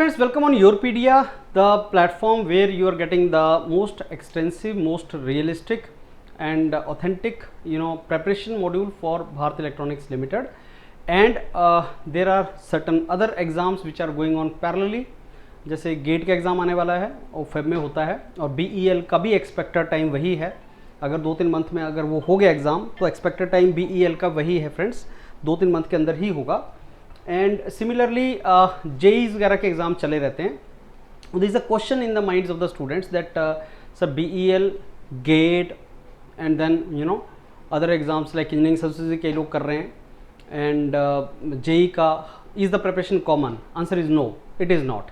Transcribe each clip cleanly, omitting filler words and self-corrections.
friends, welcome on Yourpedia, the platform where you are getting the most extensive, most realistic and authentic preparation module for Bharat Electronics Limited. And there are certain other exams which are going on parallelly. जैसे gate का exam आने वाला है और Feb में होता है, और BEL का भी एक्सपेक्टेड टाइम वही है. अगर 2-3 मंथ में अगर वो हो गया एग्ज़ाम तो एक्सपेक्टेड टाइम BEL का वही है फ्रेंड्स, 2-3 मंथ के अंदर ही होगा. एंड सिमिलरली JEEs वगैरह के एग्ज़ाम चले रहते हैं. There is a question in the minds of the students that sir BEL, GATE and then other exams like engineering services कई लोग कर रहे हैं, एंड JEE का is the preparation common? Answer is no, it is not.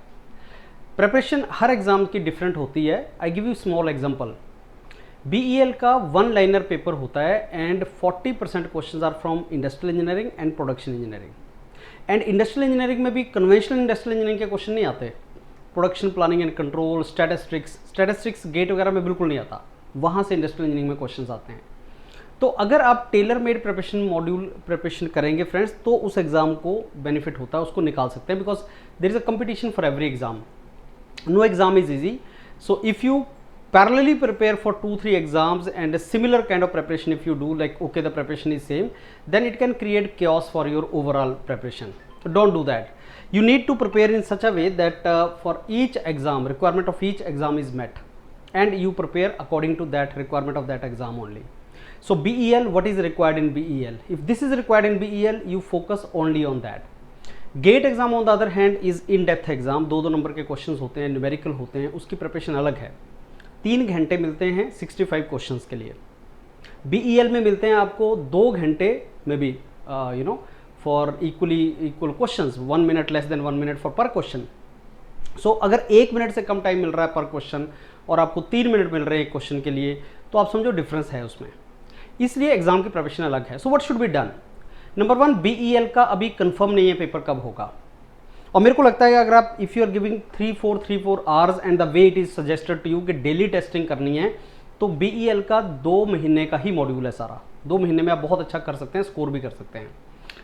Preparation हर exam की different होती है. I give you small example. BEL का 1 लाइनर पेपर होता है and 40% questions are from industrial engineering and production engineering. And industrial engineering में भी conventional industrial engineering के क्वेश्चन नहीं आते. Production planning and control, statistics GATE वगैरह में बिल्कुल नहीं आता. वहाँ से इंडस्ट्रियल इंजीनियरिंग में क्वेश्चन आते हैं. तो अगर आप tailor made preparation module preparation करेंगे फ्रेंड्स, तो उस एग्ज़ाम को बेनिफिट होता है, उसको निकाल सकते हैं, because there is a competition for every exam. No exam is easy. So if you parallelly prepare for 2-3 exams and a similar kind of preparation, if you do, like okay, the preparation is same, then it can create chaos for your overall preparation. So don't do that. You need to prepare in such a way that for each exam, requirement of each exam is met, and you prepare according to that requirement of that exam only. So BEL, what is required in BEL? If this is required in BEL, you focus only on that. GATE exam on the other hand is in depth exam. 2 number के questions होते हैं, numerical होते हैं, उसकी preparation अलग है. 3 घंटे मिलते हैं 65 क्वेश्चंस के लिए. BEL में मिलते हैं आपको 2 घंटे में भी for equal questions, 1 minute less than 1 minute for पर क्वेश्चन. सो अगर 1 मिनट से कम टाइम मिल रहा है पर क्वेश्चन और आपको 3 मिनट मिल रहे हैं एक क्वेश्चन के लिए, तो आप समझो डिफरेंस है उसमें. इसलिए एग्जाम की प्रिपरेशन अलग है. So what should be done? Number 1, BEL का अभी कंफर्म नहीं है पेपर कब होगा, और मेरे को लगता है कि अगर आप if you are giving 3-4 hours and the way it is suggested to you कि डेली टेस्टिंग करनी है, तो BEL का 2 महीने का ही मॉड्यूल है सारा. 2 महीने में आप बहुत अच्छा कर सकते हैं, स्कोर भी कर सकते हैं.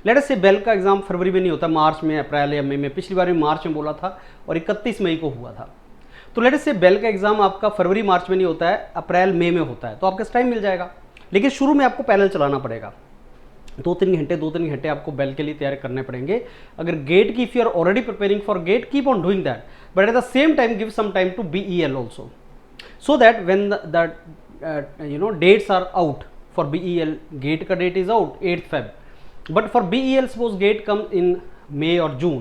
लेट अस से बेल का एग्जाम फरवरी में नहीं होता, मार्च में, अप्रैल या मई में. पिछली बार में मार्च में बोला था और 31 मई को हुआ था. तो लेट अस से बेल का एग्जाम आपका फरवरी मार्च में नहीं होता है, अप्रैल मई में होता है, तो आपका टाइम मिल जाएगा. लेकिन शुरू में आपको पैरेलल चलाना पड़ेगा. 2-3 घंटे आपको बेल के लिए तैयार करने पड़ेंगे. अगर गेट की if you are already preparing for GATE, keep on doing that, but at the same time give some time to BEL also, so that when the dates are out for BEL, GATE का date is out 8th Feb, but for BEL suppose GATE come in May or June,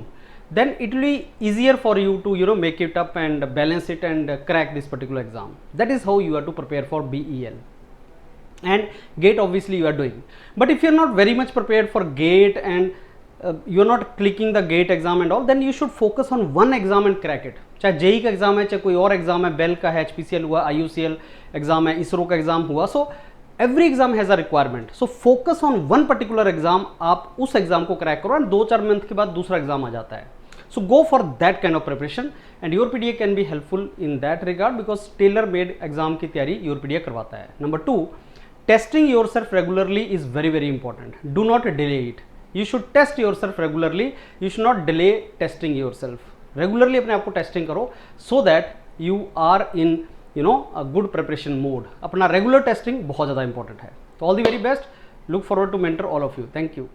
then it will be easier for you to make it up and balance it and crack this particular exam. That is how you have to prepare for BEL. And gate obviously you are doing, but if you are not very much prepared for gate and you are not clicking the gate exam and all, then you should focus on one exam and crack it. चाहे JEE का exam है, चाहे कोई और exam है, bell का है, HPCL हुआ, IUCL एग्जाम है, ISRO का एग्जाम हुआ. So every exam has a requirement. So focus on one particular exam. आप उस एग्जाम को क्रैक करो एंड 2-4 मंथ के बाद दूसरा एग्जाम आ जाता है. So go for that kind of preparation and Yourpedia can be helpful in that regard, because tailor made exam की तैयारी Yourpedia करवाता है. Number 2, testing yourself regularly is very important. Do not delay it. You should test yourself regularly. You should not delay testing yourself. Regularly अपने आप को testing करो, so that you are in a good preparation mode. अपना regular testing बहुत ज़्यादा important है. तो all the very best. Look forward to mentor all of you. Thank you.